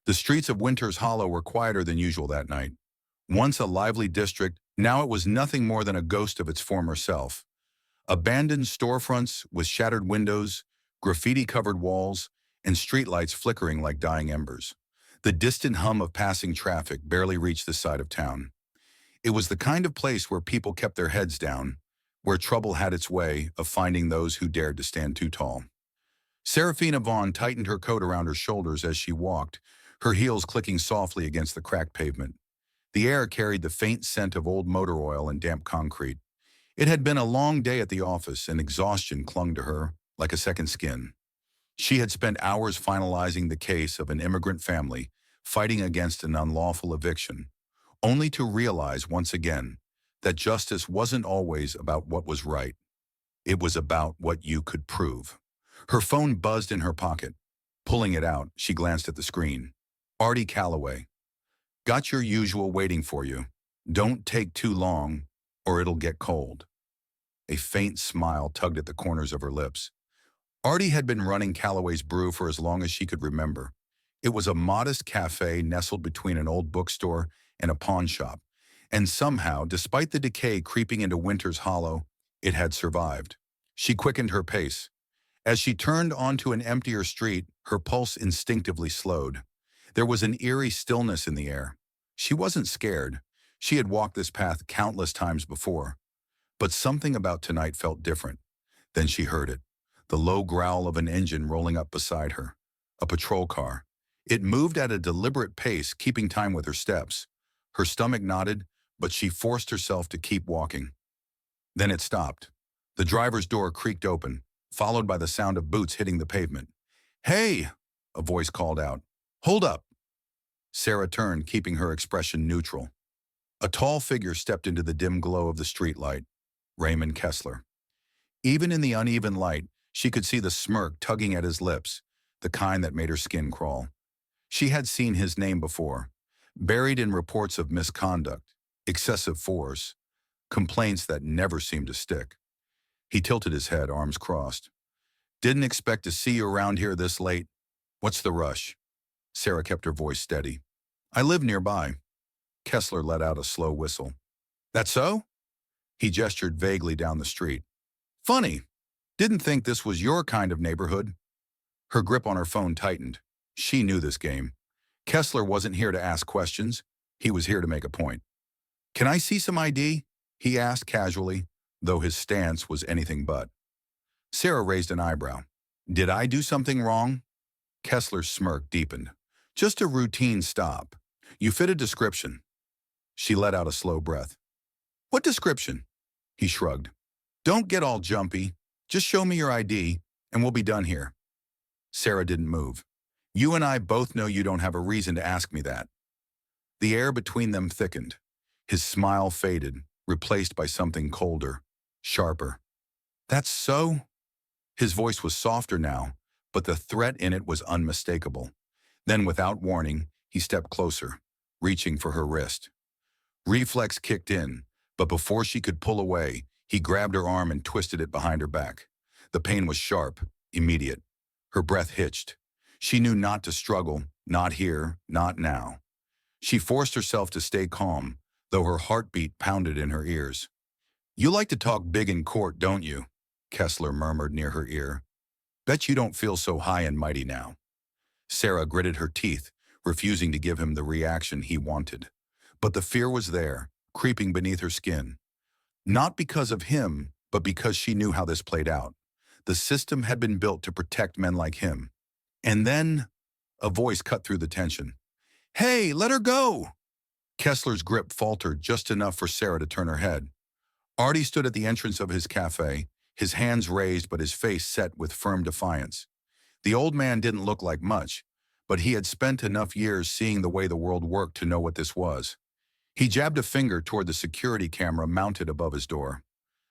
The streets of Winters Hollow were quieter than usual that night. Once a lively district, now it was nothing more than a ghost of its former self. Abandoned storefronts with shattered windows, graffiti-covered walls, and streetlights flickering like dying embers. The distant hum of passing traffic barely reached the side of town. It was the kind of place where people kept their heads down, where trouble had its way of finding those who dared to stand too tall. Serafina Vaughn tightened her coat around her shoulders as she walked, her heels clicking softly against the cracked pavement. The air carried the faint scent of old motor oil and damp concrete. It had been a long day at the office, and exhaustion clung to her like a second skin. She had spent hours finalizing the case of an immigrant family fighting against an unlawful eviction, only to realize once again that justice wasn't always about what was right. It was about what you could prove. Her phone buzzed in her pocket. Pulling it out, she glanced at the screen. Artie Calloway. Got your usual waiting for you. Don't take too long, or it'll get cold. A faint smile tugged at the corners of her lips. Artie had been running Calloway's Brew for as long as she could remember. It was a modest cafe nestled between an old bookstore and a pawn shop, and somehow, despite the decay creeping into Winter's Hollow, it had survived. She quickened her pace. As she turned onto an emptier street, her pulse instinctively slowed. There was an eerie stillness in the air. She wasn't scared. She had walked this path countless times before. But something about tonight felt different. Then she heard it, the low growl of an engine rolling up beside her. A patrol car. It moved at a deliberate pace, keeping time with her steps. Her stomach knotted, but she forced herself to keep walking. Then it stopped. The driver's door creaked open, followed by the sound of boots hitting the pavement. "Hey!" a voice called out. "Hold up!" Sarah turned, keeping her expression neutral. A tall figure stepped into the dim glow of the streetlight. Raymond Kessler. Even in the uneven light, she could see the smirk tugging at his lips, the kind that made her skin crawl. She had seen his name before, buried in reports of misconduct, excessive force, complaints that never seemed to stick. He tilted his head, arms crossed. "Didn't expect to see you around here this late. What's the rush?" Sarah kept her voice steady. "I live nearby." Kessler let out a slow whistle. "That so?" He gestured vaguely down the street. "Funny. Didn't think this was your kind of neighborhood." Her grip on her phone tightened. She knew this game. Kessler wasn't here to ask questions. He was here to make a point. "Can I see some ID?" he asked casually, though his stance was anything but. Sarah raised an eyebrow. "Did I do something wrong?" Kessler's smirk deepened. "Just a routine stop. You fit a description." She let out a slow breath. "What description?" He shrugged. "Don't get all jumpy. Just show me your ID, and we'll be done here." Sarah didn't move. "You and I both know you don't have a reason to ask me that." The air between them thickened. His smile faded, replaced by something colder, sharper. "That's so?" His voice was softer now, but the threat in it was unmistakable. Then, without warning, he stepped closer, reaching for her wrist. Reflex kicked in, but before she could pull away, he grabbed her arm and twisted it behind her back. The pain was sharp, immediate. Her breath hitched. She knew not to struggle, not here, not now. She forced herself to stay calm, though her heartbeat pounded in her ears. "You like to talk big in court, don't you?" Kessler murmured near her ear. "Bet you don't feel so high and mighty now." Sarah gritted her teeth, refusing to give him the reaction he wanted. But the fear was there, creeping beneath her skin. Not because of him, but because she knew how this played out. The system had been built to protect men like him. And then, a voice cut through the tension. "Hey, let her go!" Kessler's grip faltered just enough for Sarah to turn her head. Artie stood at the entrance of his cafe, his hands raised but his face set with firm defiance. The old man didn't look like much, but he had spent enough years seeing the way the world worked to know what this was. He jabbed a finger toward the security camera mounted above his door.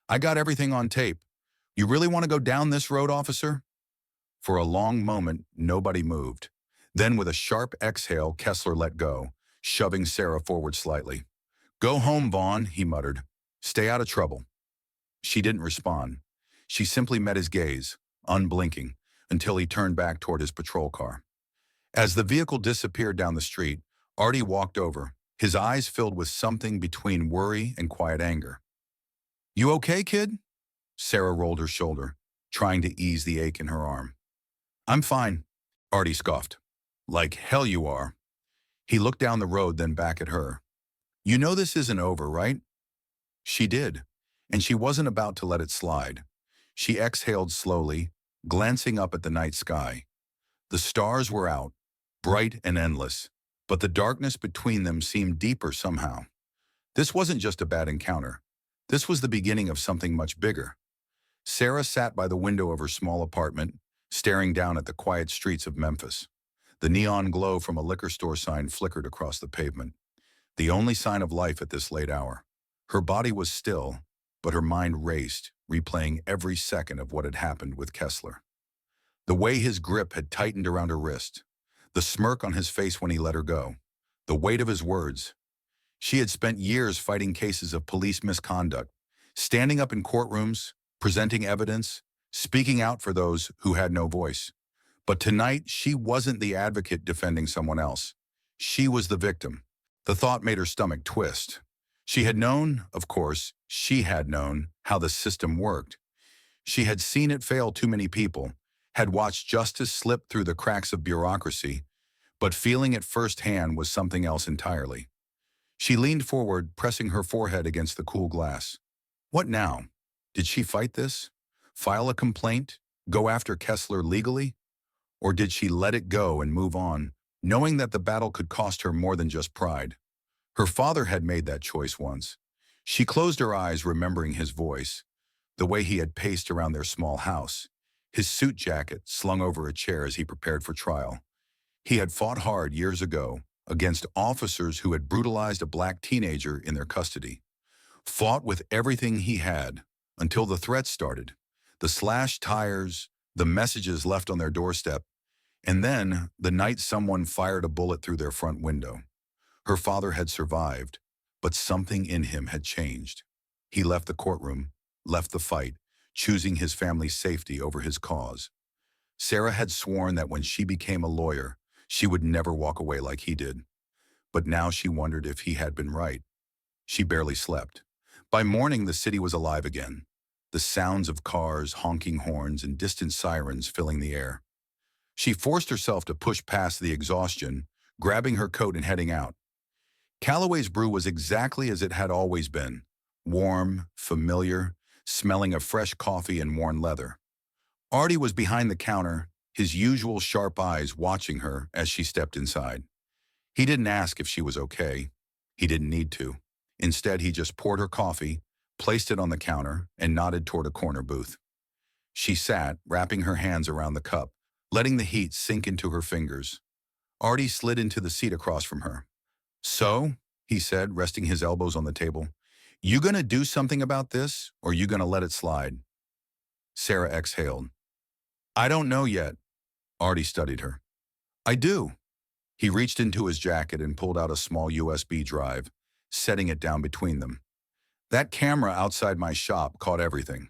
"I got everything on tape. You really want to go down this road, officer?" For a long moment, nobody moved. Then, with a sharp exhale, Kessler let go, shoving Sarah forward slightly. "Go home, Vaughn," he muttered. "Stay out of trouble." She didn't respond. She simply met his gaze, unblinking, until he turned back toward his patrol car. As the vehicle disappeared down the street, Artie walked over, his eyes filled with something between worry and quiet anger. "You okay, kid?" Sarah rolled her shoulder, trying to ease the ache in her arm. "I'm fine," Artie scoffed. "Like hell you are." He looked down the road, then back at her. "You know this isn't over, right?" She did, and she wasn't about to let it slide. She exhaled slowly, glancing up at the night sky. The stars were out, bright and endless, but the darkness between them seemed deeper somehow. This wasn't just a bad encounter. This was the beginning of something much bigger. Sarah sat by the window of her small apartment, staring down at the quiet streets of Memphis. The neon glow from a liquor store sign flickered across the pavement, the only sign of life at this late hour. Her body was still, but her mind raced, replaying every second of what had happened with Kessler. The way his grip had tightened around her wrist, the smirk on his face when he let her go, the weight of his words. She had spent years fighting cases of police misconduct, standing up in courtrooms, presenting evidence, speaking out for those who had no voice. But tonight, she wasn't the advocate defending someone else. She was the victim. The thought made her stomach twist. She had known, of course, she had known how the system worked. She had seen it fail too many people, had watched justice slip through the cracks of bureaucracy, but feeling it firsthand was something else entirely. She leaned forward, pressing her forehead against the cool glass. What now? Did she fight this? File a complaint? Go after Kessler legally? Or did she let it go and move on, knowing that the battle could cost her more than just pride? Her father had made that choice once. She closed her eyes, remembering his voice, the way he had paced around their small house, his suit jacket slung over a chair as he prepared for trial. He had fought hard years ago against officers who had brutalized a black teenager in their custody. Fought with everything he had until the threats started, the slashed tires, the messages left on their doorstep, and then the night someone fired a bullet through their front window. Her father had survived, but something in him had changed. He left the courtroom, left the fight, choosing his family's safety over his cause. Sarah had sworn that when she became a lawyer, she would never walk away like he did. But now she wondered if he had been right. She barely slept. By morning, the city was alive again, the sounds of cars, honking horns, and distant sirens filling the air. She forced herself to push past the exhaustion, grabbing her coat and heading out. Callaway's brew was exactly as it had always been, warm, familiar, smelling of fresh coffee and worn leather. Artie was behind the counter, his usual sharp eyes watching her as she stepped inside. He didn't ask if she was okay. He didn't need to. Instead, he just poured her coffee, placed it on the counter, and nodded toward a corner booth. She sat, wrapping her hands around the cup, letting the heat sink into her fingers. Artie slid into the seat across from her. "So," he said, resting his elbows on the table, "you gonna do something about this, or you gonna let it slide?" Sarah exhaled. "I don't know yet." Artie studied her. "I do." He reached into his jacket and pulled out a small USB drive, setting it down between them. "That camera outside my shop caught everything."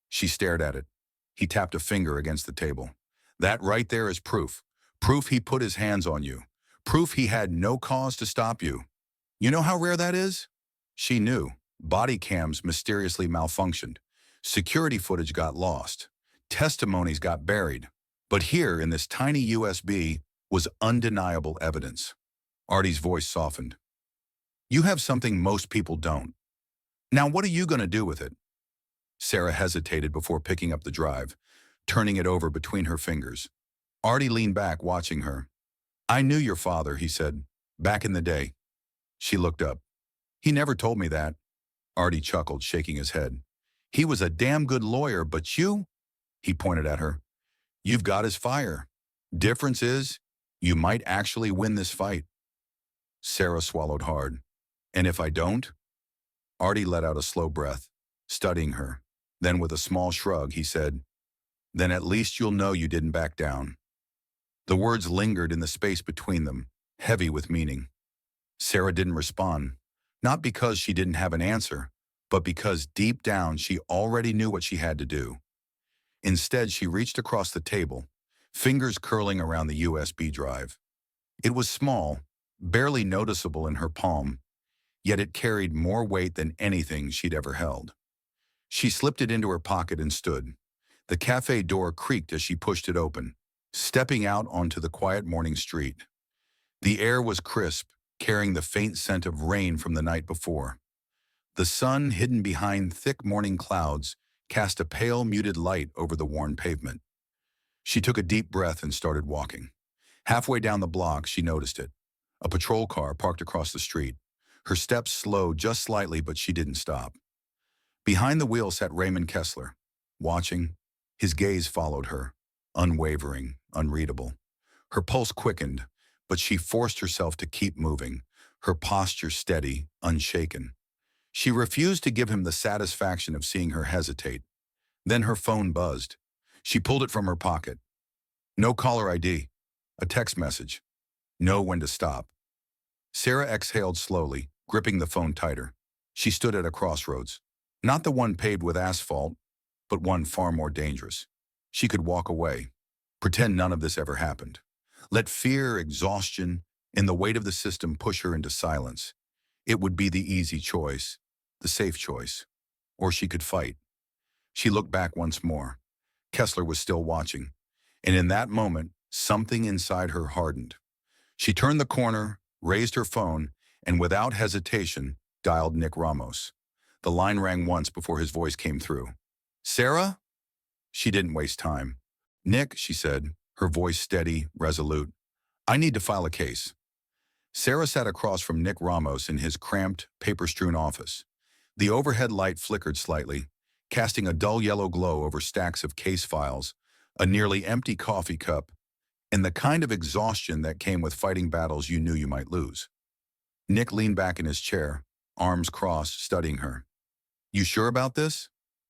She stared at it. He tapped a finger against the table. "That right there is proof. Proof he put his hands on you. Proof he had no cause to stop you. You know how rare that is?" She knew. Body cams mysteriously malfunctioned. Security footage got lost. Testimonies got buried. But here, in this tiny USB, was undeniable evidence. Artie's voice softened. "You have something most people don't. Now what are you going to do with it?" Sarah hesitated before picking up the drive, turning it over between her fingers. Artie leaned back, watching her. "I knew your father," he said, "back in the day." She looked up. "He never told me that." Artie chuckled, shaking his head. "He was a damn good lawyer, but you," he pointed at her, "you've got his fire. Difference is, you might actually win this fight." Sarah swallowed hard. "And if I don't?" Artie let out a slow breath, studying her. Then with a small shrug, he said, "Then at least you'll know you didn't back down." The words lingered in the space between them, heavy with meaning. Sarah didn't respond, not because she didn't have an answer, but because deep down she already knew what she had to do. Instead, she reached across the table, fingers curling around the USB drive. It was small, barely noticeable in her palm, yet it carried more weight than anything she'd ever held. She slipped it into her pocket and stood. The cafe door creaked as she pushed it open, stepping out onto the quiet morning street. The air was crisp, carrying the faint scent of rain from the night before. The sun, hidden behind thick morning clouds, cast a pale, muted light over the worn pavement. She took a deep breath and started walking. Halfway down the block, she noticed it. A patrol car parked across the street. Her steps slowed just slightly, but she didn't stop. Behind the wheel sat Raymond Kessler, watching. His gaze followed her, unwavering, unreadable. Her pulse quickened, but she forced herself to keep moving, her posture steady, unshaken. She refused to give him the satisfaction of seeing her hesitate. Then her phone buzzed. She pulled it from her pocket. No caller ID. A text message. Know when to stop. Sarah exhaled slowly, gripping the phone tighter. She stood at a crossroads. Not the one paved with asphalt, but one far more dangerous. She could walk away, pretend none of this ever happened. Let fear, exhaustion, and the weight of the system push her into silence. It would be the easy choice, the safe choice. Or she could fight. She looked back once more. Kessler was still watching, and in that moment, something inside her hardened. She turned the corner, raised her phone, and without hesitation, dialed Nick Ramos. The line rang once before his voice came through. Sarah? She didn't waste time. Nick, she said, her voice steady, resolute. I need to file a case. Sarah sat across from Nick Ramos in his cramped, paper-strewn office. The overhead light flickered slightly, casting a dull yellow glow over stacks of case files, a nearly empty coffee cup, and the kind of exhaustion that came with fighting battles you knew you might lose. Nick leaned back in his chair, arms crossed, studying her. You sure about this?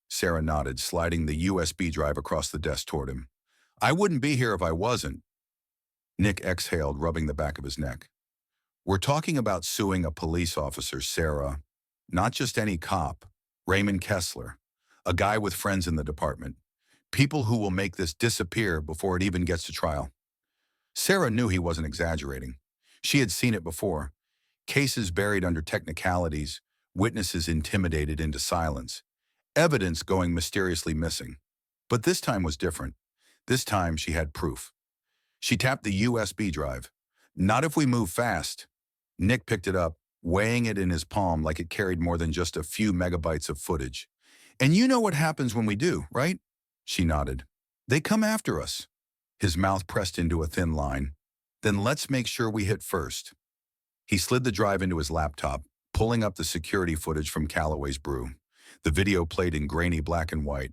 Sarah nodded, sliding the USB drive across the desk toward him. I wouldn't be here if I wasn't. Nick exhaled, rubbing the back of his neck. We're talking about suing a police officer, Sarah. Not just any cop. Raymond Kessler. A guy with friends in the department. People who will make this disappear before it even gets to trial. Sarah knew he wasn't exaggerating. She had seen it before. Cases buried under technicalities, witnesses intimidated into silence, evidence going mysteriously missing. But this time was different. This time she had proof. She tapped the USB drive. Not if we move fast. Nick picked it up, weighing it in his palm like it carried more than just a few megabytes of footage. And you know what happens when we do, right? She nodded. They come after us. His mouth pressed into a thin line. Then let's make sure we hit first. He slid the drive into his laptop, pulling up the security footage from Calloway's brew. The video played in grainy black and white.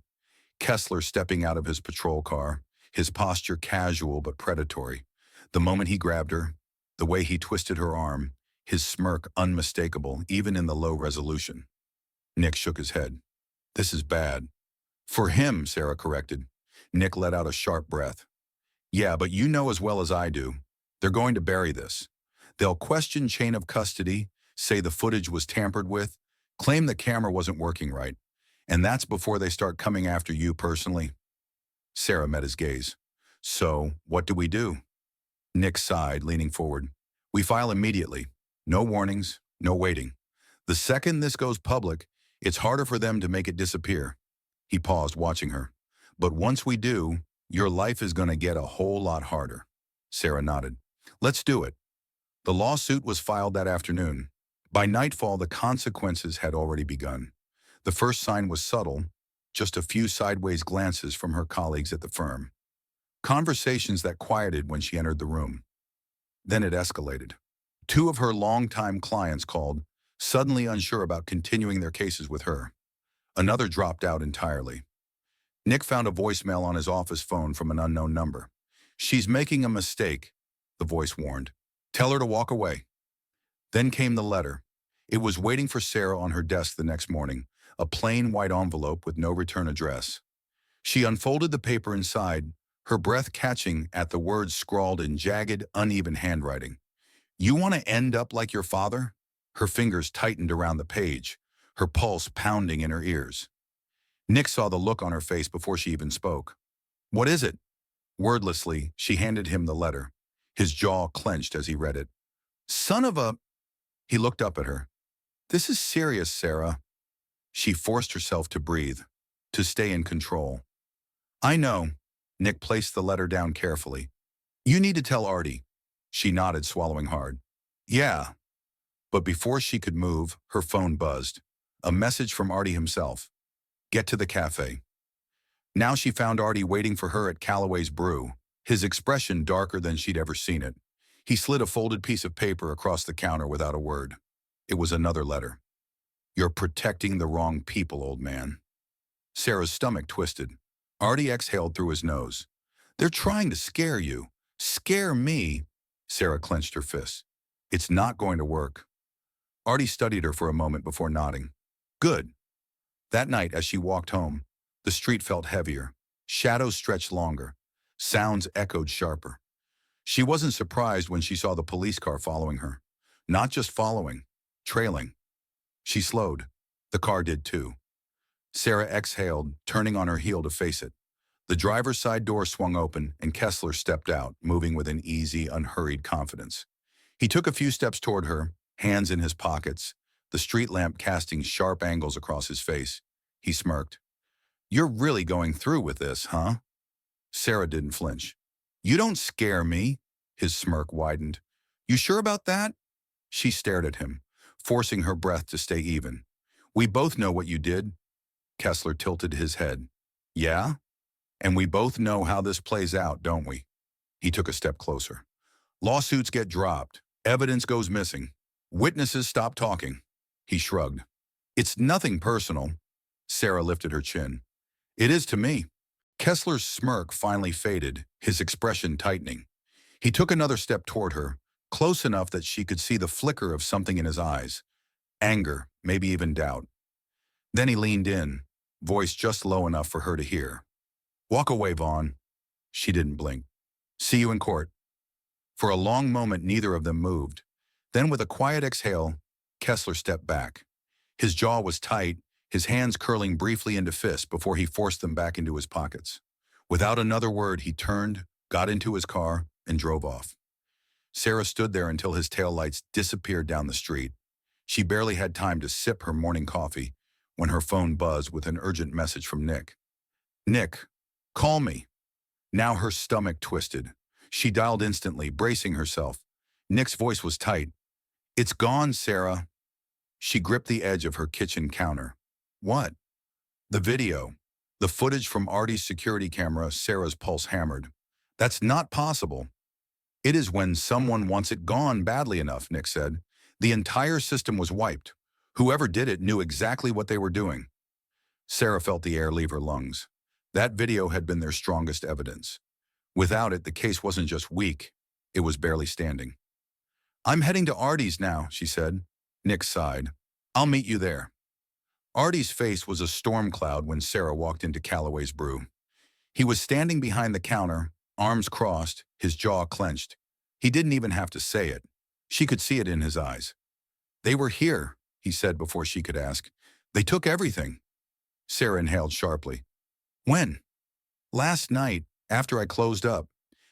Kessler stepping out of his patrol car, his posture casual but predatory. The moment he grabbed her, the way he twisted her arm, his smirk unmistakable even in the low resolution. Nick shook his head. This is bad. For him, Sarah corrected. Nick let out a sharp breath. Yeah, but you know as well as I do. They're going to bury this. They'll question chain of custody, say the footage was tampered with, claim the camera wasn't working right. And that's before they start coming after you personally. Sarah met his gaze. So, what do we do? Nick sighed, leaning forward. We file immediately. No warnings, no waiting. The second this goes public, it's harder for them to make it disappear. He paused, watching her. But once we do, your life is going to get a whole lot harder. Sarah nodded. Let's do it. The lawsuit was filed that afternoon. By nightfall, the consequences had already begun. The first sign was subtle, just a few sideways glances from her colleagues at the firm. Conversations that quieted when she entered the room. Then it escalated. Two of her longtime clients called, suddenly unsure about continuing their cases with her. Another dropped out entirely. Nick found a voicemail on his office phone from an unknown number. She's making a mistake, the voice warned. Tell her to walk away. Then came the letter. It was waiting for Sarah on her desk the next morning, a plain white envelope with no return address. She unfolded the paper inside, her breath catching at the words scrawled in jagged, uneven handwriting. You want to end up like your father? Her fingers tightened around the page, her pulse pounding in her ears. Nick saw the look on her face before she even spoke. What is it? Wordlessly, she handed him the letter. His jaw clenched as he read it. Son of a... He looked up at her. This is serious, Sarah. She forced herself to breathe, to stay in control. I know. Nick placed the letter down carefully. You need to tell Artie. She nodded, swallowing hard. Yeah. But before she could move, her phone buzzed. A message from Artie himself. Get to the cafe. Now she found Artie waiting for her at Calloway's Brew, his expression darker than she'd ever seen it. He slid a folded piece of paper across the counter without a word. It was another letter. You're protecting the wrong people, old man. Sarah's stomach twisted. Artie exhaled through his nose. They're trying to scare you. Scare me. Sarah clenched her fists. It's not going to work. Artie studied her for a moment before nodding. Good. That night, as she walked home, the street felt heavier. Shadows stretched longer. Sounds echoed sharper. She wasn't surprised when she saw the police car following her. Not just following, trailing. She slowed. The car did too. Sarah exhaled, turning on her heel to face it. The driver's side door swung open, and Kessler stepped out, moving with an easy, unhurried confidence. He took a few steps toward her, hands in his pockets, the street lamp casting sharp angles across his face. He smirked. You're really going through with this, huh? Sarah didn't flinch. You don't scare me. His smirk widened. You sure about that? She stared at him, forcing her breath to stay even. We both know what you did. Kessler tilted his head. Yeah? And we both know how this plays out, don't we? He took a step closer. Lawsuits get dropped. Evidence goes missing. Witnesses stop talking. He shrugged. It's nothing personal. Sarah lifted her chin. It is to me. Kessler's smirk finally faded, his expression tightening. He took another step toward her, close enough that she could see the flicker of something in his eyes. Anger, maybe even doubt. Then he leaned in, voice just low enough for her to hear. Walk away, Vaughn. She didn't blink. See you in court. For a long moment, neither of them moved. Then with a quiet exhale, Kessler stepped back. His jaw was tight, his hands curling briefly into fists before he forced them back into his pockets. Without another word, he turned, got into his car, and drove off. Sarah stood there until his taillights disappeared down the street. She barely had time to sip her morning coffee when her phone buzzed with an urgent message from Nick. Nick, call me. Now her stomach twisted. She dialed instantly, bracing herself. Nick's voice was tight. It's gone, Sarah. She gripped the edge of her kitchen counter. What? The video. The footage from Artie's security camera. Sarah's pulse hammered. That's not possible. It is when someone wants it gone badly enough, Nick said. The entire system was wiped. Whoever did it knew exactly what they were doing. Sarah felt the air leave her lungs. That video had been their strongest evidence. Without it, the case wasn't just weak. It was barely standing. I'm heading to Artie's now, she said. Nick sighed. I'll meet you there. Artie's face was a storm cloud when Sarah walked into Calloway's Brew. He was standing behind the counter, arms crossed, his jaw clenched. He didn't even have to say it. She could see it in his eyes. They were here, he said before she could ask. They took everything. Sarah inhaled sharply. When? Last night, after I closed up.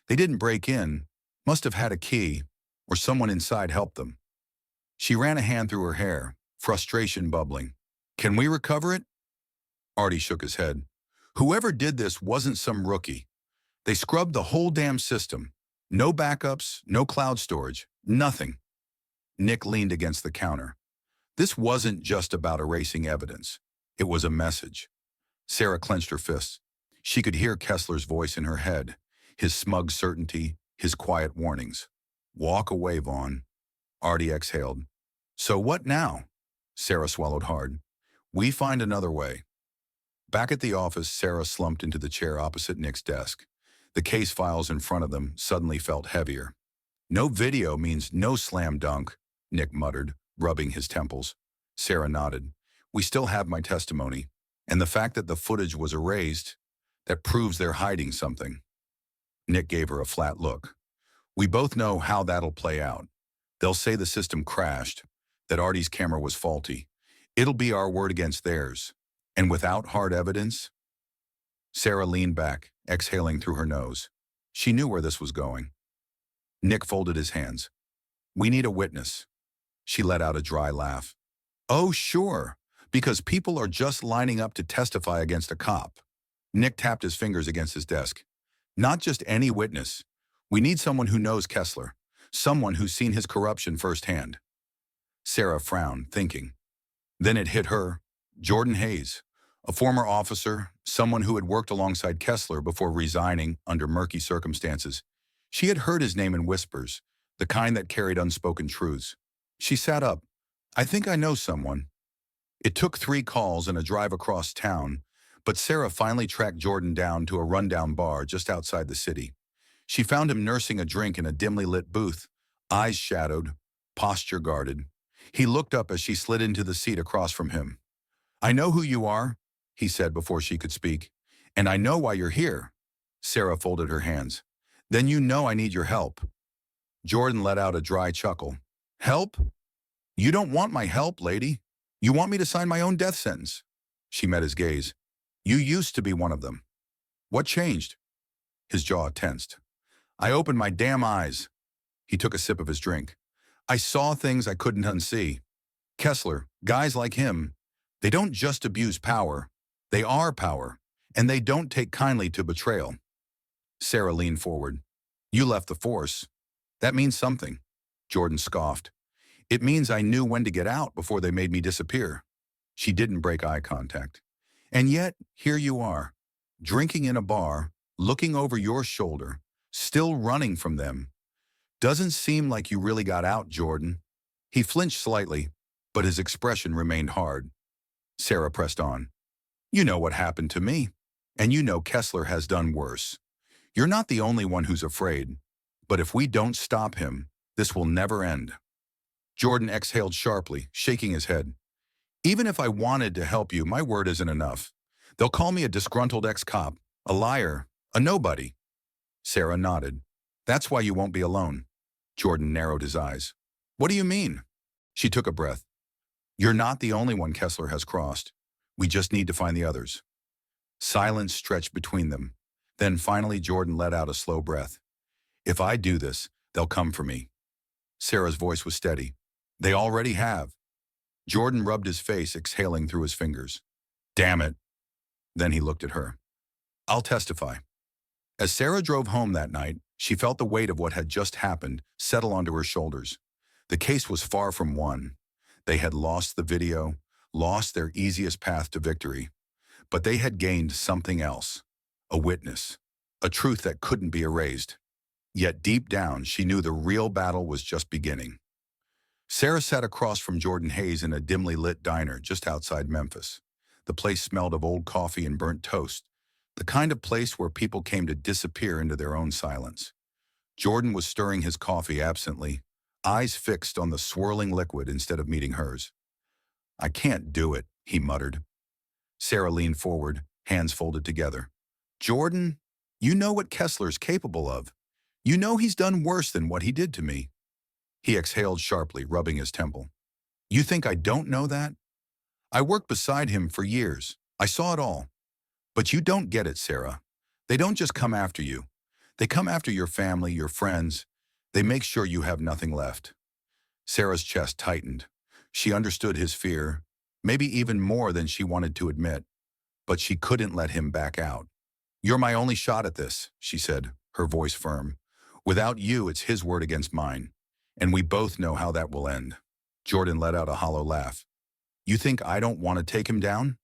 They didn't break in, must have had a key, or someone inside helped them. She ran a hand through her hair, frustration bubbling. Can we recover it? Artie shook his head. Whoever did this wasn't some rookie. They scrubbed the whole damn system. No backups, no cloud storage, nothing. Nick leaned against the counter. This wasn't just about erasing evidence. It was a message. Sarah clenched her fists. She could hear Kessler's voice in her head, his smug certainty, his quiet warnings. Walk away, Vaughn. Artie exhaled. So what now? Sarah swallowed hard. We find another way. Back at the office, Sarah slumped into the chair opposite Nick's desk. The case files in front of them suddenly felt heavier. No video means no slam dunk, Nick muttered, rubbing his temples. Sarah nodded. We still have my testimony, and the fact that the footage was erased, that proves they're hiding something. Nick gave her a flat look. We both know how that'll play out. They'll say the system crashed, that Artie's camera was faulty. It'll be our word against theirs. And without hard evidence? Sarah leaned back, exhaling through her nose. She knew where this was going. Nick folded his hands. We need a witness. She let out a dry laugh. Oh, sure, because people are just lining up to testify against a cop. Nick tapped his fingers against his desk. Not just any witness. We need someone who knows Kessler, someone who's seen his corruption firsthand. Sarah frowned, thinking. Then it hit her. Jordan Hayes, a former officer, someone who had worked alongside Kessler before resigning under murky circumstances. She had heard his name in whispers, the kind that carried unspoken truths. She sat up. I think I know someone. It took 3 calls and a drive across town, but Sarah finally tracked Jordan down to a rundown bar just outside the city. She found him nursing a drink in a dimly lit booth, eyes shadowed, posture guarded. He looked up as she slid into the seat across from him. I know who you are, he said before she could speak. And I know why you're here. Sarah folded her hands. Then you know I need your help. Jordan let out a dry chuckle. Help? You don't want my help, lady. You want me to sign my own death sentence. She met his gaze. You used to be one of them. What changed? His jaw tensed. I opened my damn eyes. He took a sip of his drink. I saw things I couldn't unsee. Kessler, guys like him, they don't just abuse power. They are power, and they don't take kindly to betrayal. Sarah leaned forward. You left the force. That means something. Jordan scoffed. It means I knew when to get out before they made me disappear. She didn't break eye contact. And yet, here you are, drinking in a bar, looking over your shoulder, still running from them. Doesn't seem like you really got out, Jordan. He flinched slightly, but his expression remained hard. Sarah pressed on. You know what happened to me, and you know Kessler has done worse. You're not the only one who's afraid, but if we don't stop him, this will never end. Jordan exhaled sharply, shaking his head. Even if I wanted to help you, my word isn't enough. They'll call me a disgruntled ex-cop, a liar, a nobody. Sarah nodded. That's why you won't be alone. Jordan narrowed his eyes. What do you mean? She took a breath. You're not the only one Kessler has crossed. We just need to find the others. Silence stretched between them. Then finally Jordan let out a slow breath. If I do this, they'll come for me. Sarah's voice was steady. They already have. Jordan rubbed his face, exhaling through his fingers. Damn it. Then he looked at her. I'll testify. As Sarah drove home that night, she felt the weight of what had just happened settle onto her shoulders. The case was far from won. They had lost the video, lost their easiest path to victory. But they had gained something else. A witness. A truth that couldn't be erased. Yet deep down, she knew the real battle was just beginning. Sarah sat across from Jordan Hayes in a dimly lit diner just outside Memphis. The place smelled of old coffee and burnt toast, the kind of place where people came to disappear into their own silence. Jordan was stirring his coffee absently, eyes fixed on the swirling liquid instead of meeting hers. I can't do it, he muttered. Sarah leaned forward, hands folded together. Jordan, you know what Kessler's capable of. You know he's done worse than what he did to me. He exhaled sharply, rubbing his temple. You think I don't know that? I worked beside him for years. I saw it all. But you don't get it, Sarah. They don't just come after you. They come after your family, your friends. They make sure you have nothing left. Sarah's chest tightened. She understood his fear, maybe even more than she wanted to admit. But she couldn't let him back out. You're my only shot at this, she said, her voice firm. Without you, it's his word against mine. And we both know how that will end. Jordan let out a hollow laugh. You think I don't want to take him down?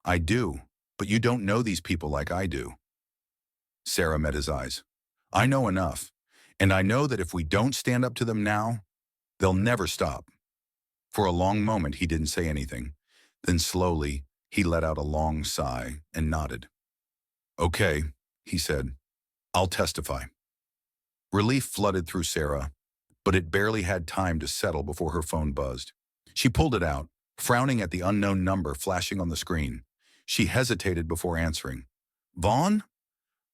I do, but you don't know these people like I do. Sarah met his eyes. I know enough, and I know that if we don't stand up to them now, they'll never stop. For a long moment, he didn't say anything. Then slowly, he let out a long sigh and nodded. Okay, he said. I'll testify. Relief flooded through Sarah, but it barely had time to settle before her phone buzzed. She pulled it out, frowning at the unknown number flashing on the screen. She hesitated before answering. Vaughn?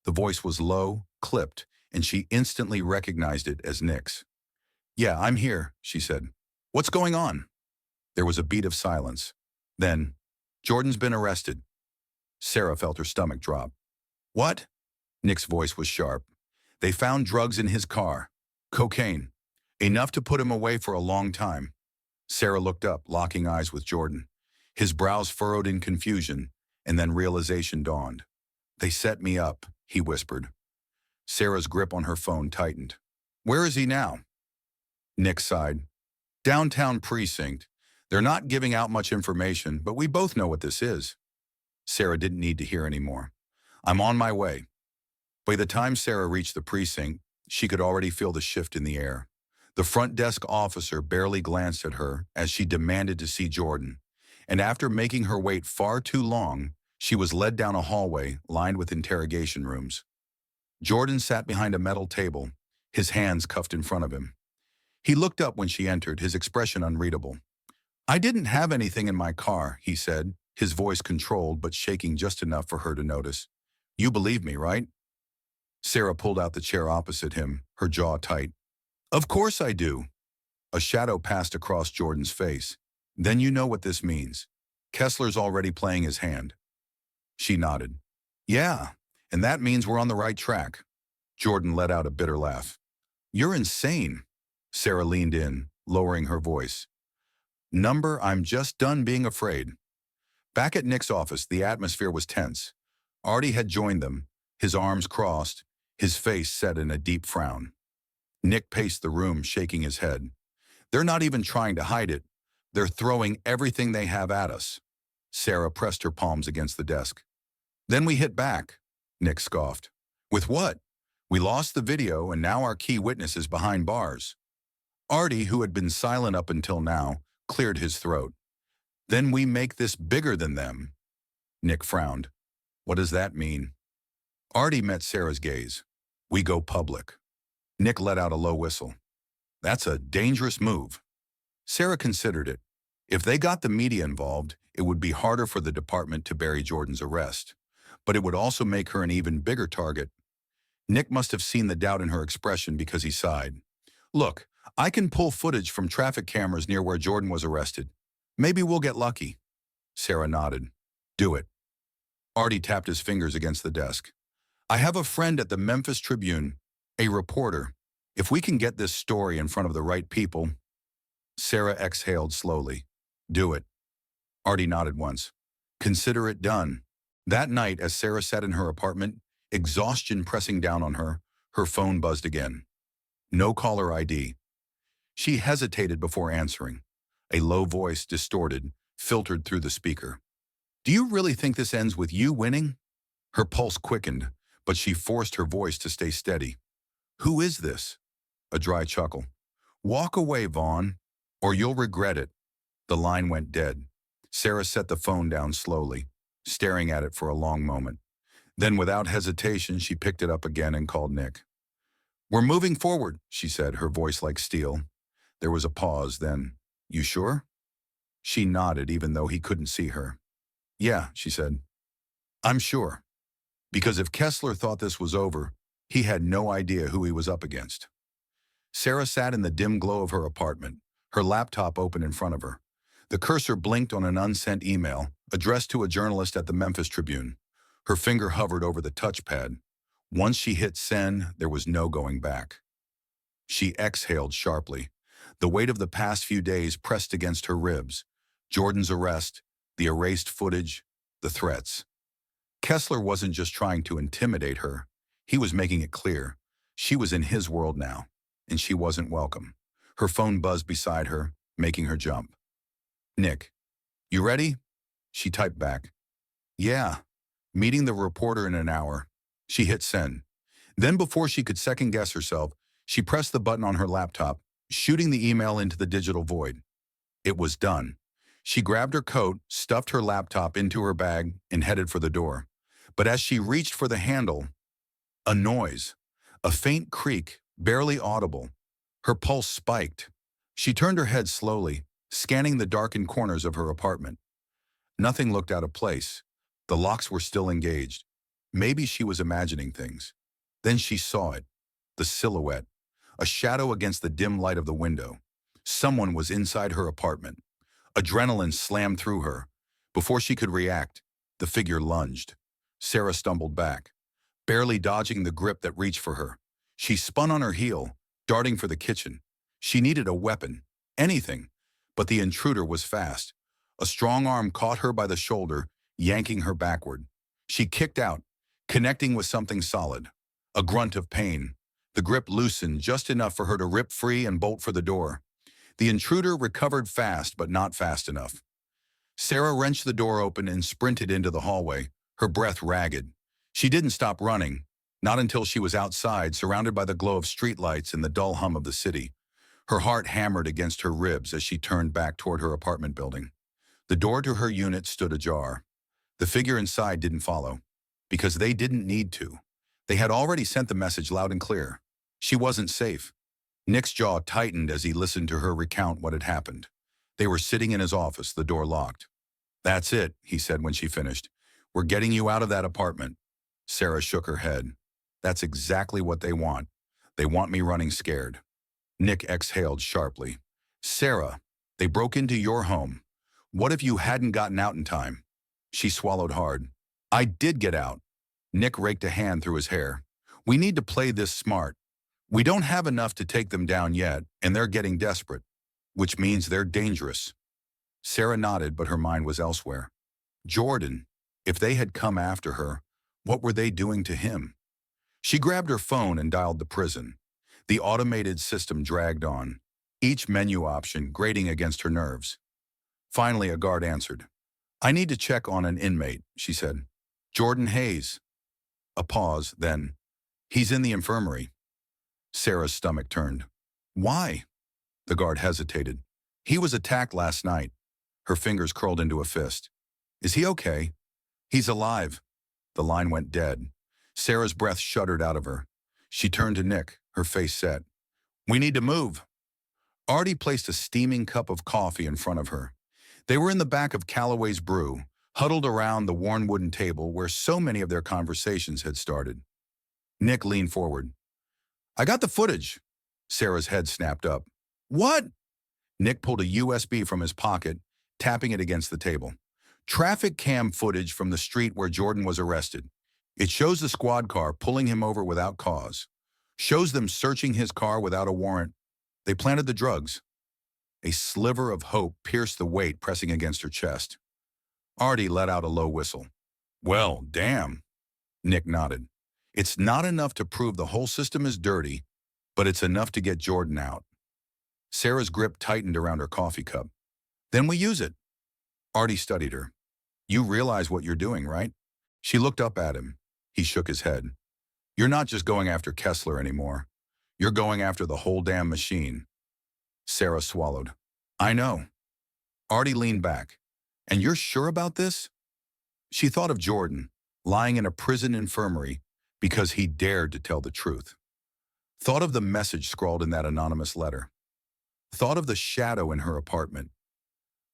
The voice was low, clipped, and she instantly recognized it as Nick's. Yeah, I'm here, she said. What's going on? There was a beat of silence. Then, Jordan's been arrested. Sarah felt her stomach drop. What? Nick's voice was sharp. They found drugs in his car. Cocaine. Enough to put him away for a long time. Sarah looked up, locking eyes with Jordan. His brows furrowed in confusion, and then realization dawned. They set me up, he whispered. Sarah's grip on her phone tightened. Where is he now? Nick sighed. Downtown precinct. They're not giving out much information, but we both know what this is. Sarah didn't need to hear any more. I'm on my way. By the time Sarah reached the precinct, she could already feel the shift in the air. The front desk officer barely glanced at her as she demanded to see Jordan, and after making her wait far too long, she was led down a hallway lined with interrogation rooms. Jordan sat behind a metal table, his hands cuffed in front of him. He looked up when she entered, his expression unreadable. I didn't have anything in my car, he said, his voice controlled but shaking just enough for her to notice. You believe me, right? Sarah pulled out the chair opposite him, her jaw tight. Of course I do. A shadow passed across Jordan's face. Then you know what this means. Kessler's already playing his hand. She nodded. Yeah, and that means we're on the right track. Jordan let out a bitter laugh. You're insane. Sarah leaned in, lowering her voice. Number, I'm just done being afraid. Back at Nick's office, the atmosphere was tense. Artie had joined them, his arms crossed, his face set in a deep frown. Nick paced the room, shaking his head. They're not even trying to hide it. They're throwing everything they have at us. Sarah pressed her palms against the desk. Then we hit back, Nick scoffed. With what? We lost the video and now our key witness is behind bars. Artie, who had been silent up until now, cleared his throat. Then we make this bigger than them. Nick frowned. What does that mean? Artie met Sarah's gaze. We go public. Nick let out a low whistle. That's a dangerous move. Sarah considered it. If they got the media involved, it would be harder for the department to bury Jordan's arrest. But it would also make her an even bigger target. Nick must have seen the doubt in her expression because he sighed. Look, I can pull footage from traffic cameras near where Jordan was arrested. Maybe we'll get lucky. Sarah nodded. Do it. Artie tapped his fingers against the desk. I have a friend at the Memphis Tribune, a reporter. If we can get this story in front of the right people. Sarah exhaled slowly. Do it. Artie nodded once. Consider it done. That night, as Sarah sat in her apartment, exhaustion pressing down on her, her phone buzzed again. No caller ID. She hesitated before answering. A low voice, distorted, filtered through the speaker. Do you really think this ends with you winning? Her pulse quickened, but she forced her voice to stay steady. Who is this? A dry chuckle. Walk away, Vaughn, or you'll regret it. The line went dead. Sarah set the phone down slowly, staring at it for a long moment. Then, without hesitation, she picked it up again and called Nick. We're moving forward, she said, her voice like steel. There was a pause, then, you sure? She nodded, even though he couldn't see her. Yeah, she said. I'm sure. Because if Kessler thought this was over, he had no idea who he was up against. Sarah sat in the dim glow of her apartment, her laptop open in front of her. The cursor blinked on an unsent email, addressed to a journalist at the Memphis Tribune. Her finger hovered over the touchpad. Once she hit send, there was no going back. She exhaled sharply. The weight of the past few days pressed against her ribs. Jordan's arrest, the erased footage, the threats. Kessler wasn't just trying to intimidate her. He was making it clear. She was in his world now, and she wasn't welcome. Her phone buzzed beside her, making her jump. Nick, you ready? She typed back. Yeah. Meeting the reporter in an hour. She hit send. Then before she could second-guess herself, she pressed the button on her laptop, shooting the email into the digital void. It was done. She grabbed her coat, stuffed her laptop into her bag, and headed for the door. But as she reached for the handle, a noise, a faint creak, barely audible. Her pulse spiked. She turned her head slowly, scanning the darkened corners of her apartment. Nothing looked out of place. The locks were still engaged. Maybe she was imagining things. Then she saw it, the silhouette, a shadow against the dim light of the window. Someone was inside her apartment. Adrenaline slammed through her. Before she could react, the figure lunged. Sarah stumbled back, barely dodging the grip that reached for her. She spun on her heel, darting for the kitchen. She needed a weapon, anything, but the intruder was fast. A strong arm caught her by the shoulder, yanking her backward. She kicked out, connecting with something solid. A grunt of pain. The grip loosened just enough for her to rip free and bolt for the door. The intruder recovered fast, but not fast enough. Sarah wrenched the door open and sprinted into the hallway, her breath ragged. She didn't stop running, not until she was outside, surrounded by the glow of streetlights and the dull hum of the city. Her heart hammered against her ribs as she turned back toward her apartment building. The door to her unit stood ajar. The figure inside didn't follow, because they didn't need to. They had already sent the message loud and clear. She wasn't safe. Nick's jaw tightened as he listened to her recount what had happened. They were sitting in his office, the door locked. "That's it," he said when she finished. "We're getting you out of that apartment." Sarah shook her head. "That's exactly what they want. They want me running scared." Nick exhaled sharply. "Sarah, they broke into your home. What if you hadn't gotten out in time?" She swallowed hard. "I did get out." Nick raked a hand through his hair. "We need to play this smart. We don't have enough to take them down yet, and they're getting desperate, which means they're dangerous." Sarah nodded, but her mind was elsewhere. Jordan, if they had come after her, what were they doing to him? She grabbed her phone and dialed the prison. The automated system dragged on, each menu option grating against her nerves. Finally, a guard answered. "I need to check on an inmate," she said. "Jordan Hayes." A pause, then, "He's in the infirmary." Sarah's stomach turned. "Why?" The guard hesitated. "He was attacked last night." Her fingers curled into a fist. "Is he okay?" "He's alive." The line went dead. Sarah's breath shuddered out of her. She turned to Nick, her face set. "We need to move." Artie placed a steaming cup of coffee in front of her. They were in the back of Calloway's Brew, huddled around the worn wooden table where so many of their conversations had started. Nick leaned forward. "I got the footage." Sarah's head snapped up. "What?" Nick pulled a USB from his pocket, tapping it against the table. "Traffic cam footage from the street where Jordan was arrested. It shows the squad car pulling him over without cause. Shows them searching his car without a warrant. They planted the drugs." A sliver of hope pierced the weight pressing against her chest. Artie let out a low whistle. "Well, damn." Nick nodded. "It's not enough to prove the whole system is dirty, but it's enough to get Jordan out." Sarah's grip tightened around her coffee cup. "Then we use it." Artie studied her. "You realize what you're doing, right?" She looked up at him. He shook his head. "You're not just going after Kessler anymore. You're going after the whole damn machine." Sarah swallowed. "I know." Artie leaned back. "And you're sure about this?" She thought of Jordan, lying in a prison infirmary because he dared to tell the truth. Thought of the message scrawled in that anonymous letter. Thought of the shadow in her apartment.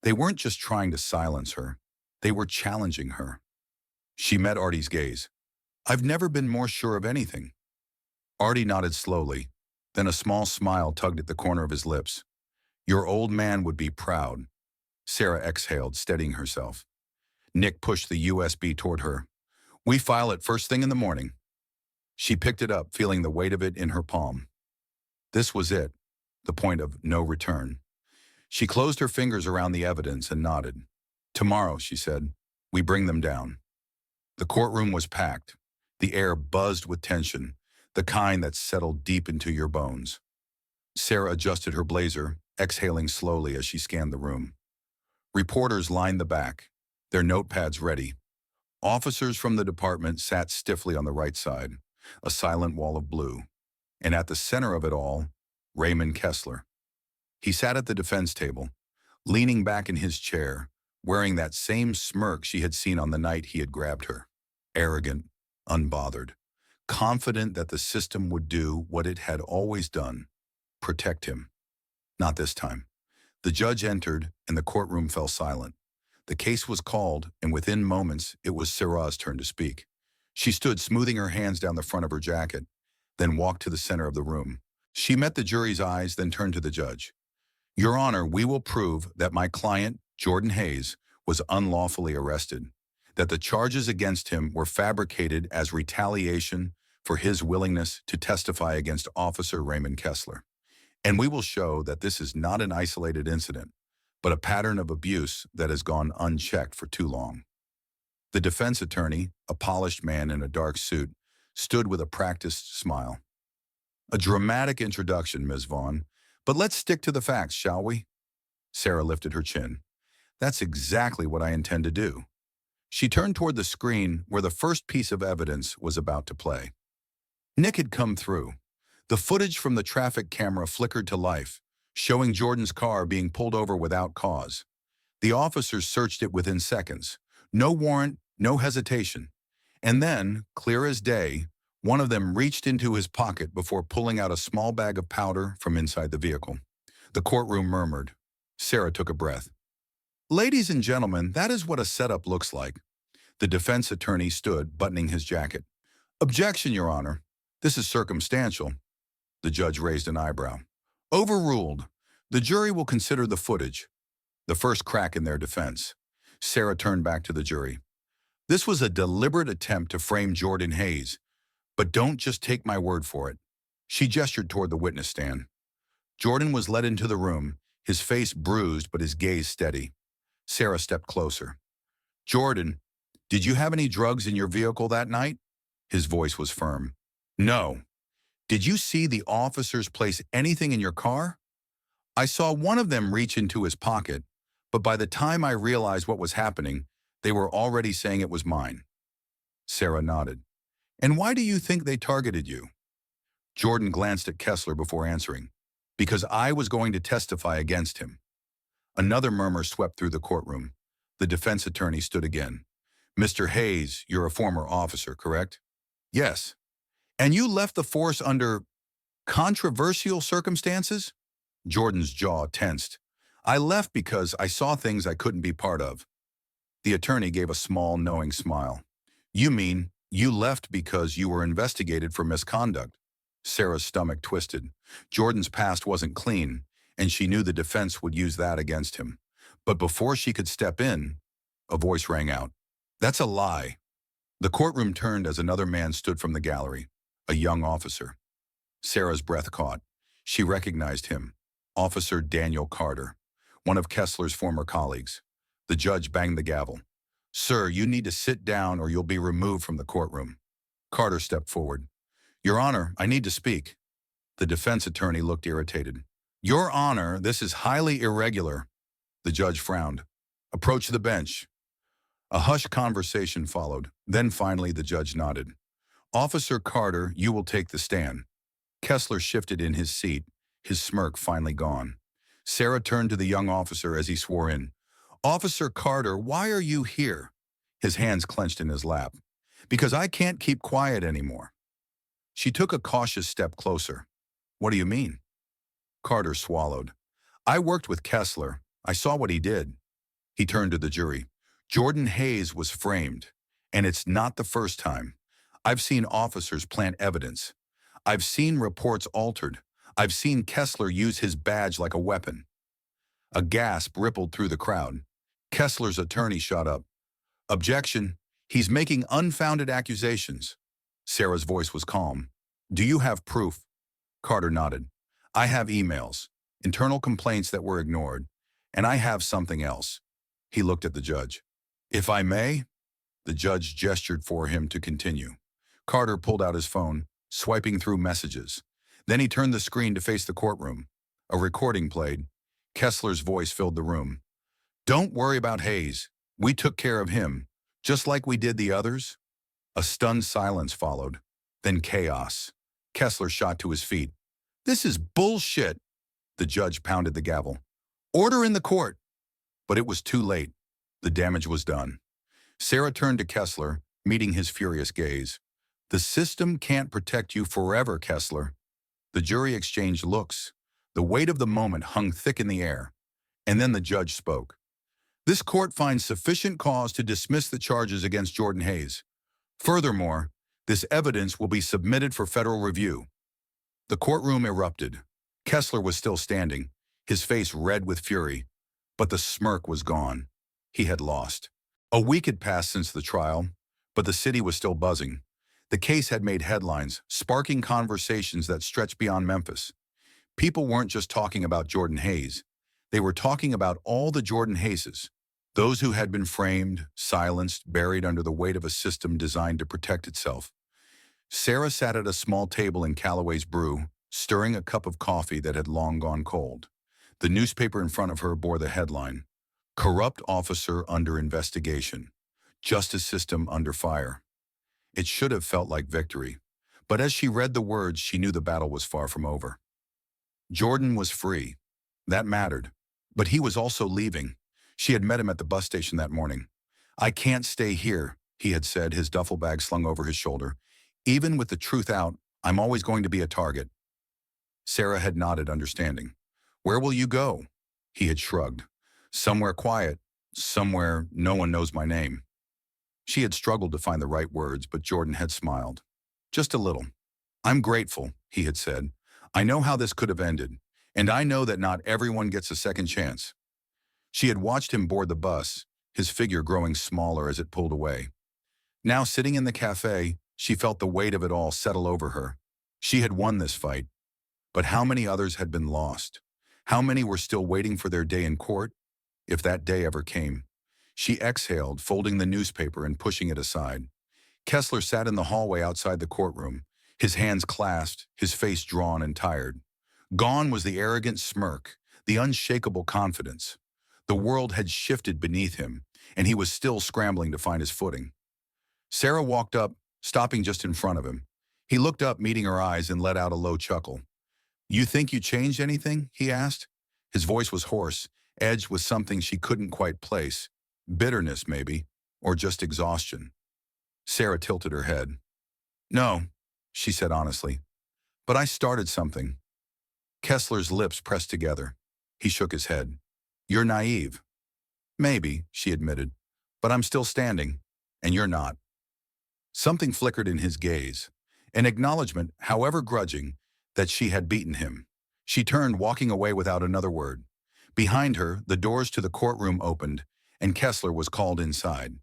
They weren't just trying to silence her. They were challenging her. She met Artie's gaze. "I've never been more sure of anything." Artie nodded slowly, then a small smile tugged at the corner of his lips. "Your old man would be proud." Sarah exhaled, steadying herself. Nick pushed the USB toward her. "We file it first thing in the morning." She picked it up, feeling the weight of it in her palm. This was it, the point of no return. She closed her fingers around the evidence and nodded. "Tomorrow," she said, "we bring them down." The courtroom was packed. The air buzzed with tension, the kind that settled deep into your bones. Sarah adjusted her blazer, exhaling slowly as she scanned the room. Reporters lined the back, their notepads ready. Officers from the department sat stiffly on the right side, a silent wall of blue. And at the center of it all, Raymond Kessler. He sat at the defense table, leaning back in his chair, wearing that same smirk she had seen on the night he had grabbed her. Arrogant, unbothered, confident that the system would do what it had always done, protect him. Not this time. The judge entered, and the courtroom fell silent. The case was called, and within moments, it was Sarah's turn to speak. She stood smoothing her hands down the front of her jacket, then walked to the center of the room. She met the jury's eyes, then turned to the judge. "Your Honor, we will prove that my client, Jordan Hayes, was unlawfully arrested, that the charges against him were fabricated as retaliation for his willingness to testify against Officer Raymond Kessler. And we will show that this is not an isolated incident, but a pattern of abuse that has gone unchecked for too long. The defense attorney, a polished man in a dark suit, stood with a practiced smile. A dramatic introduction, Ms. Vaughn, but let's stick to the facts, shall we? Sarah lifted her chin. That's exactly what I intend to do. She turned toward the screen where the first piece of evidence was about to play. Nick had come through. The footage from the traffic camera flickered to life, showing Jordan's car being pulled over without cause. The officers searched it within seconds. No warrant, no hesitation. And then, clear as day, one of them reached into his pocket before pulling out a small bag of powder from inside the vehicle. The courtroom murmured. Sarah took a breath. Ladies and gentlemen, that is what a setup looks like. The defense attorney stood, buttoning his jacket. Objection, Your Honor. This is circumstantial. The judge raised an eyebrow. Overruled. The jury will consider the footage. The first crack in their defense. Sarah turned back to the jury. This was a deliberate attempt to frame Jordan Hayes, but don't just take my word for it. She gestured toward the witness stand. Jordan was led into the room, his face bruised but his gaze steady. Sarah stepped closer. Jordan, did you have any drugs in your vehicle that night? His voice was firm. No. Did you see the officers place anything in your car? I saw one of them reach into his pocket, but by the time I realized what was happening, they were already saying it was mine. Sarah nodded. And why do you think they targeted you? Jordan glanced at Kessler before answering. Because I was going to testify against him. Another murmur swept through the courtroom. The defense attorney stood again. Mr. Hayes, you're a former officer, correct? Yes. And you left the force under controversial circumstances? Jordan's jaw tensed. I left because I saw things I couldn't be part of. The attorney gave a small, knowing smile. You mean you left because you were investigated for misconduct? Sarah's stomach twisted. Jordan's past wasn't clean, and she knew the defense would use that against him. But before she could step in, a voice rang out. That's a lie. The courtroom turned as another man stood from the gallery, a young officer. Sarah's breath caught. She recognized him, Officer Daniel Carter, one of Kessler's former colleagues. The judge banged the gavel. Sir, you need to sit down or you'll be removed from the courtroom. Carter stepped forward. Your Honor, I need to speak. The defense attorney looked irritated. Your Honor, this is highly irregular. The judge frowned. Approach the bench. A hushed conversation followed. Then finally the judge nodded. Officer Carter, you will take the stand. Kessler shifted in his seat, his smirk finally gone. Sarah turned to the young officer as he swore in. Officer Carter, why are you here? His hands clenched in his lap. Because I can't keep quiet anymore. She took a cautious step closer. What do you mean? Carter swallowed. I worked with Kessler. I saw what he did. He turned to the jury. Jordan Hayes was framed, and it's not the first time. I've seen officers plant evidence. I've seen reports altered. I've seen Kessler use his badge like a weapon. A gasp rippled through the crowd. Kessler's attorney shot up. Objection. He's making unfounded accusations. Sarah's voice was calm. Do you have proof? Carter nodded. I have emails, internal complaints that were ignored, and I have something else. He looked at the judge. If I may? The judge gestured for him to continue. Carter pulled out his phone, swiping through messages. Then he turned the screen to face the courtroom. A recording played. Kessler's voice filled the room. Don't worry about Hayes. We took care of him, just like we did the others. A stunned silence followed, then chaos. Kessler shot to his feet. This is bullshit. The judge pounded the gavel. Order in the court. But it was too late. The damage was done. Sarah turned to Kessler, meeting his furious gaze. The system can't protect you forever, Kessler. The jury exchanged looks. The weight of the moment hung thick in the air. And then the judge spoke. This court finds sufficient cause to dismiss the charges against Jordan Hayes. Furthermore, this evidence will be submitted for federal review. The courtroom erupted. Kessler was still standing, his face red with fury, but the smirk was gone. He had lost. A week had passed since the trial, but the city was still buzzing. The case had made headlines, sparking conversations that stretched beyond Memphis. People weren't just talking about Jordan Hayes. They were talking about all the Jordan Hayeses, those who had been framed, silenced, buried under the weight of a system designed to protect itself. Sarah sat at a small table in Calloway's Brew, stirring a cup of coffee that had long gone cold. The newspaper in front of her bore the headline, "Corrupt Officer Under Investigation. Justice System Under Fire." It should have felt like victory, but as she read the words, she knew the battle was far from over. Jordan was free. That mattered. But he was also leaving. She had met him at the bus station that morning. "I can't stay here," he had said, his duffel bag slung over his shoulder. "Even with the truth out, I'm always going to be a target." Sarah had nodded, understanding. "Where will you go?" He had shrugged. "Somewhere quiet. Somewhere no one knows my name." She had struggled to find the right words, but Jordan had smiled. "Just a little." "I'm grateful," he had said. "I know how this could have ended, and I know that not everyone gets a second chance." She had watched him board the bus, his figure growing smaller as it pulled away. Now, sitting in the cafe, she felt the weight of it all settle over her. She had won this fight, but how many others had been lost? How many were still waiting for their day in court, if that day ever came? She exhaled, folding the newspaper and pushing it aside. Kessler sat in the hallway outside the courtroom, his hands clasped, his face drawn and tired. Gone was the arrogant smirk, the unshakable confidence. The world had shifted beneath him, and he was still scrambling to find his footing. Sarah walked up, stopping just in front of him. He looked up, meeting her eyes, and let out a low chuckle. "You think you changed anything?" he asked. His voice was hoarse, edged with something she couldn't quite place. Bitterness, maybe, or just exhaustion. Sarah tilted her head. "No," she said honestly, "but I started something." Kessler's lips pressed together. He shook his head. "You're naive." "Maybe," she admitted, "but I'm still standing, and you're not." Something flickered in his gaze, an acknowledgement, however grudging, that she had beaten him. She turned, walking away without another word. Behind her, the doors to the courtroom opened, and Kessler was called inside.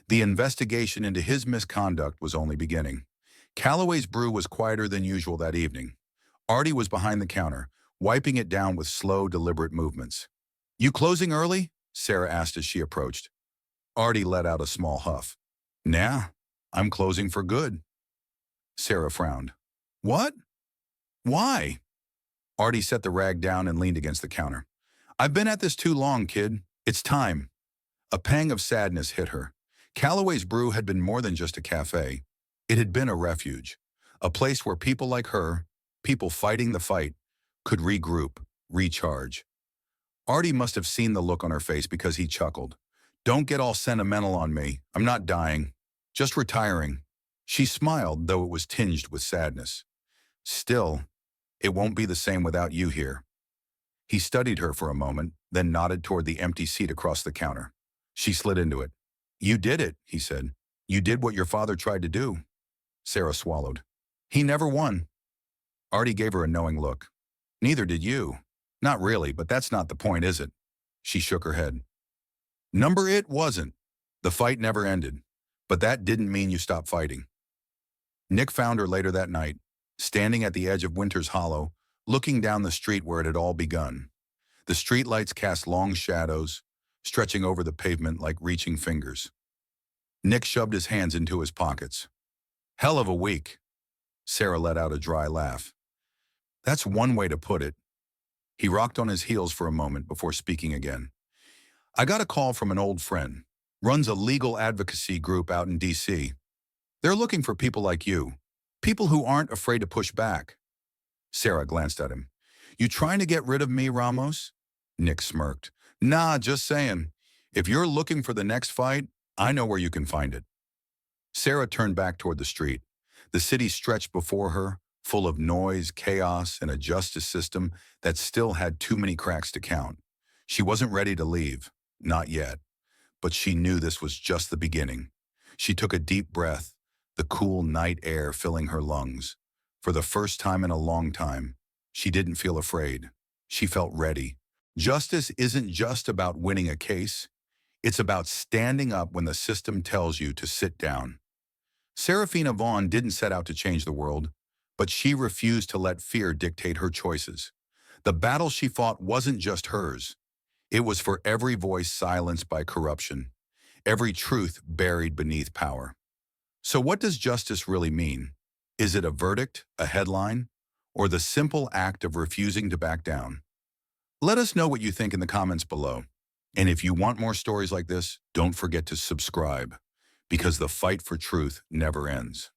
The investigation into his misconduct was only beginning. Calloway's Brew was quieter than usual that evening. Artie was behind the counter, wiping it down with slow, deliberate movements. "You closing early?" Sarah asked as she approached. Artie let out a small huff. "Nah, I'm closing for good." Sarah frowned. "What? Why?" Artie set the rag down and leaned against the counter. "I've been at this too long, kid. It's time." A pang of sadness hit her. Calloway's Brew had been more than just a cafe. It had been a refuge, a place where people like her, people fighting the fight, could regroup, recharge. Artie must have seen the look on her face because he chuckled. "Don't get all sentimental on me. I'm not dying. Just retiring." She smiled, though it was tinged with sadness. "Still, it won't be the same without you here." He studied her for a moment, then nodded toward the empty seat across the counter. She slid into it. "You did it," he said. "You did what your father tried to do." Sarah swallowed. "He never won." Artie gave her a knowing look. "Neither did you." "Not really, but that's not the point, is it?" She shook her head. "Number it wasn't. The fight never ended. But that didn't mean you stopped fighting." Nick found her later that night, standing at the edge of Winters Hollow, looking down the street where it had all begun. The streetlights cast long shadows, stretching over the pavement like reaching fingers. Nick shoved his hands into his pockets. "Hell of a week." Sarah let out a dry laugh. "That's one way to put it." He rocked on his heels for a moment before speaking again. "I got a call from an old friend. Runs a legal advocacy group out in D.C. They're looking for people like you, people who aren't afraid to push back." Sarah glanced at him. "You trying to get rid of me, Ramos?" Nick smirked. "Nah, just saying. If you're looking for the next fight, I know where you can find it." Sarah turned back toward the street. The city stretched before her, full of noise, chaos, and a justice system that still had too many cracks to count. She wasn't ready to leave, not yet, but she knew this was just the beginning. She took a deep breath, the cool night air filling her lungs. For the first time in a long time, she didn't feel afraid. She felt ready. Justice isn't just about winning a case. It's about standing up when the system tells you to sit down. Serafina Vaughn didn't set out to change the world, but she refused to let fear dictate her choices. The battle she fought wasn't just hers. It was for every voice silenced by corruption, every truth buried beneath power. So what does justice really mean? Is it a verdict, a headline, or the simple act of refusing to back down? Let us know what you think in the comments below. And if you want more stories like this, don't forget to subscribe, because the fight for truth never ends.